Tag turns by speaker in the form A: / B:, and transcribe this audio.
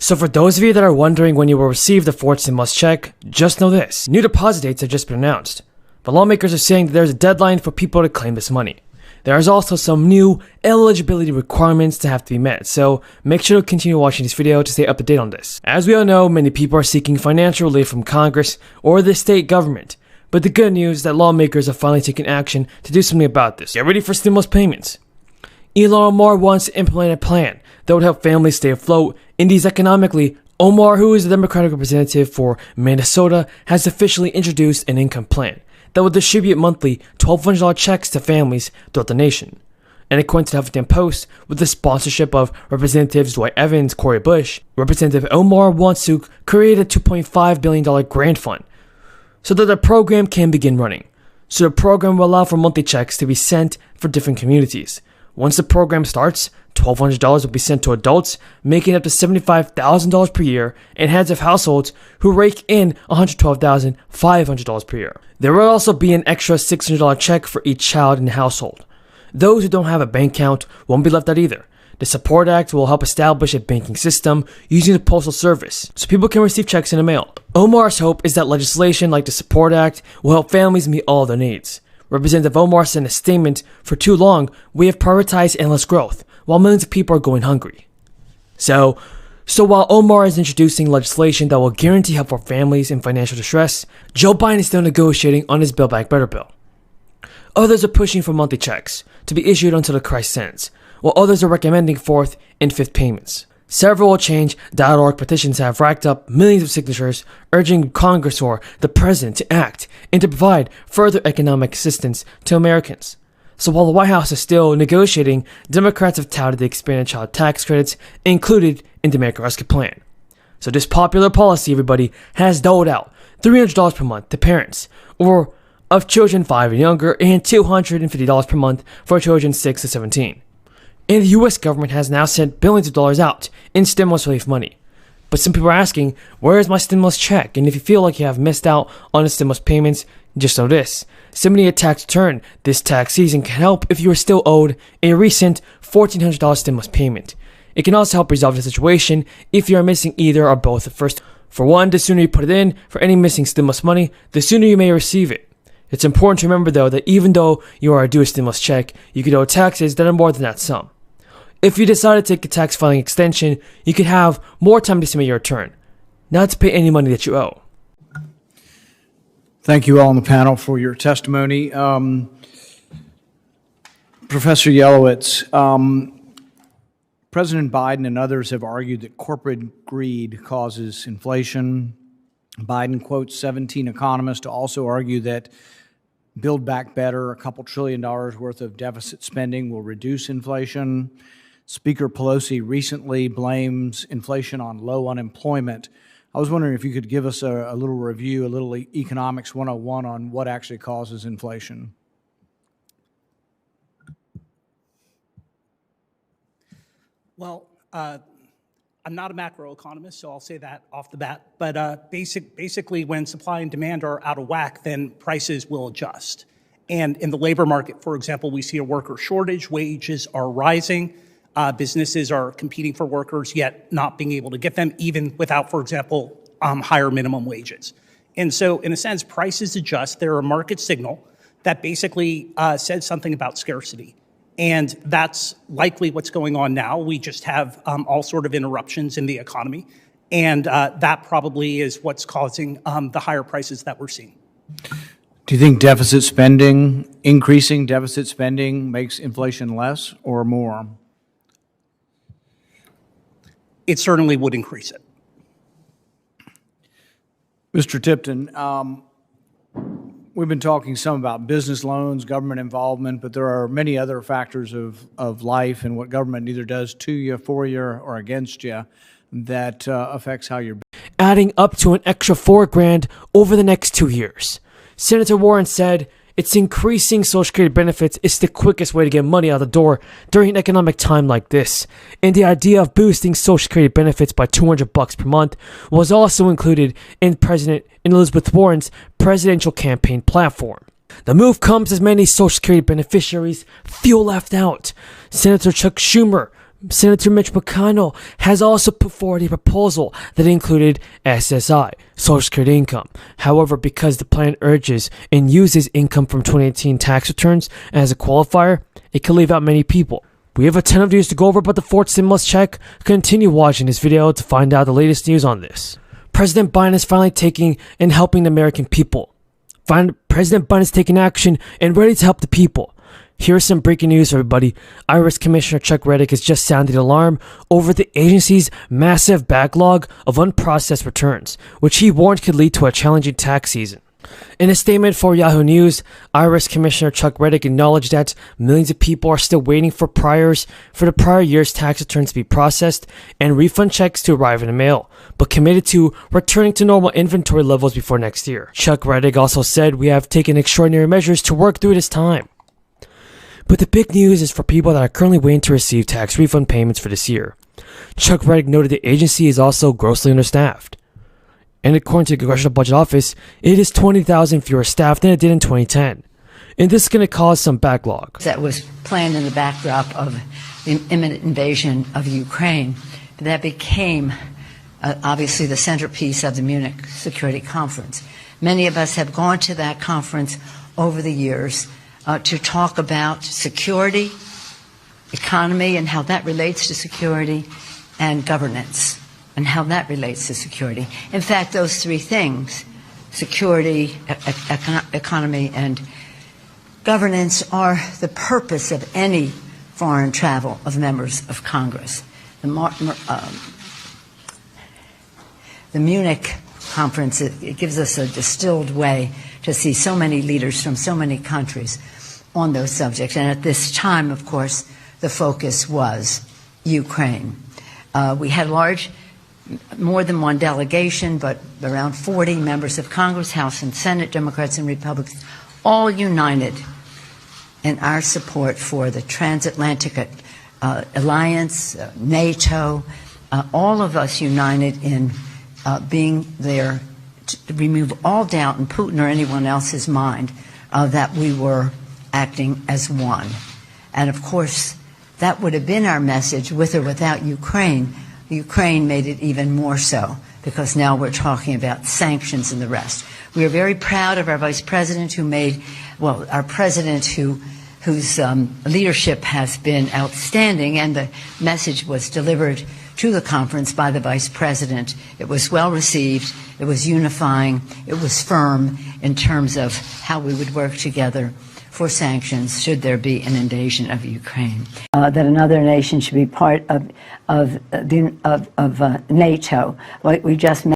A: So for those of you that are wondering when you will receive the fourth stimulus check, just know this. New deposit dates have just been announced. The lawmakers are saying that there's a deadline for people to claim this money. There is also some new eligibility requirements to have to be met, so make sure to continue watching this video to stay up to date on this. As we all know, many people are seeking financial relief from Congress or the state government, but the good news is that lawmakers have finally taken action to do something about this. Get ready for stimulus payments. Ilhan Omar wants to implement a plan that would help families stay afloat in these economically. Omar, who is the Democratic representative for Minnesota, has officially introduced an income plan that will distribute monthly $1,200 checks to families throughout the nation. And according to the Huffington Post, with the sponsorship of Representatives Dwight Evans, Cori Bush, Representative Omar wants to create a $2.5 billion grant fund so that the program can begin running. So the program will allow for monthly checks to be sent for different communities. Once the program starts, $1,200 will be sent to adults making up to $75,000 per year and heads of households who rake in $112,500 per year. There will also be an extra $600 check for each child in the household. Those who don't have a bank account won't be left out either. The Support Act will help establish a banking system using the Postal Service so people can receive checks in the mail. Omar's hope is that legislation like the Support Act will help families meet all their needs. Representative Omar said in a statement, "For too long, we have prioritized endless growth, while millions of people are going hungry." So while Omar is introducing legislation that will guarantee help for families in financial distress, Joe Biden is still negotiating on his Build Back Better bill. Others are pushing for monthly checks to be issued until the crisis ends, while others are recommending fourth and fifth payments. Several Change.org petitions have racked up millions of signatures urging Congress or the President to act and to provide further economic assistance to Americans. So while the White House is still negotiating, Democrats have touted the expanded child tax credits included in the American Rescue Plan. So this popular policy, everybody, has doled out $300 per month to parents or of children 5 and younger and $250 per month for children 6 to 17. And the US government has now sent billions of dollars out in stimulus relief money. But some people are asking, where is my stimulus check? And if you feel like you have missed out on the stimulus payments, just know this. Submitting a tax return this tax season can help if you are still owed a recent $1,400 stimulus payment. It can also help resolve the situation if you are missing either or both. For one, the sooner you put it in for any missing stimulus money, the sooner you may receive it. It's important to remember though that even though you are due a stimulus check, you could owe taxes that are more than that sum. If you decide to take a tax filing extension, you could have more time to submit your return, not to pay any money that you owe.
B: Thank you all on the panel for your testimony. Professor Yelowitz, President Biden and others have argued that corporate greed causes inflation. Biden quotes 17 economists to also argue that Build Back Better, a couple $1 trillion worth of deficit spending, will reduce inflation. Speaker Pelosi recently blames inflation on low unemployment. I was wondering if you could give us a little review, a little economics 101 on what actually causes inflation.
C: Well, I'm not a macroeconomist, so I'll say that off the bat. But basically, when supply and demand are out of whack, then prices will adjust. And in the labor market, for example, we see a worker shortage, wages are rising. Businesses are competing for workers, yet not being able to get them, even without, for example, higher minimum wages. And so, in a sense, prices adjust. They're a market signal that basically says something about scarcity. And that's likely what's going on now. We just have all sort of interruptions in the economy. And that probably is what's causing the higher prices that we're seeing.
B: Do you think deficit spending, increasing deficit spending, makes inflation less or more?
C: It certainly would increase it.
B: Mr. Tipton, we've been talking some about business loans, government involvement, but there are many other factors of life and what government either does to you, for you, or against you that affects how you're.
A: Adding up to an extra $4,000 over the next 2 years. Senator Warren said, "It's increasing Social Security benefits is the quickest way to get money out the door during an economic time like this." And the idea of boosting Social Security benefits by $200 per month was also included in President Elizabeth Warren's presidential campaign platform. The move comes as many Social Security beneficiaries feel left out. Senator Chuck Schumer Senator Mitch McConnell has also put forward a proposal that included SSI, Social Security income. However, because the plan urges and uses income from 2018 tax returns as a qualifier, it could leave out many people. We have a ton of news to go over about the fourth stimulus check. Continue watching this video to find out the latest news on this. President Biden is finally taking and helping the American people. President Biden is taking action and ready to help the people. Here's some breaking news, everybody. IRS Commissioner Chuck Reddick has just sounded the alarm over the agency's massive backlog of unprocessed returns, which he warned could lead to a challenging tax season. In a statement for Yahoo News, IRS Commissioner Chuck Reddick acknowledged that millions of people are still waiting for the prior year's tax returns to be processed and refund checks to arrive in the mail, but committed to returning to normal inventory levels before next year. Chuck Reddick also said, "We have taken extraordinary measures to work through this time." But the big news is for people that are currently waiting to receive tax refund payments for this year. Chuck Reddick noted the agency is also grossly understaffed. And according to the Congressional Budget Office, it is 20,000 fewer staff than it did in 2010. And this is going to cause some backlog.
D: That was planned in the backdrop of the imminent invasion of Ukraine. That became obviously the centerpiece of the Munich Security Conference. Many of us have gone to that conference over the years to talk about security, economy, and how that relates to security, and governance, and how that relates to security. In fact, those three things, security, economy, and governance, are the purpose of any foreign travel of members of Congress. The Munich conference, it gives us a distilled way to see so many leaders from so many countries on those subjects. And at this time, of course, the focus was Ukraine. We had more than one delegation, but around 40 members of Congress, House and Senate, Democrats and Republicans, all united in our support for the transatlantic alliance, NATO, all of us united in being there to remove all doubt in Putin or anyone else's mind that we were acting as one. And of course, that would have been our message with or without Ukraine. Ukraine made it even more so, because now we're talking about sanctions and the rest. We are very proud of our Vice President our President whose leadership has been outstanding, and the message was delivered to the conference by the Vice President. It was well received, it was unifying, it was firm in terms of how we would work together for sanctions should there be an invasion of Ukraine. That another nation should be part of NATO, like we just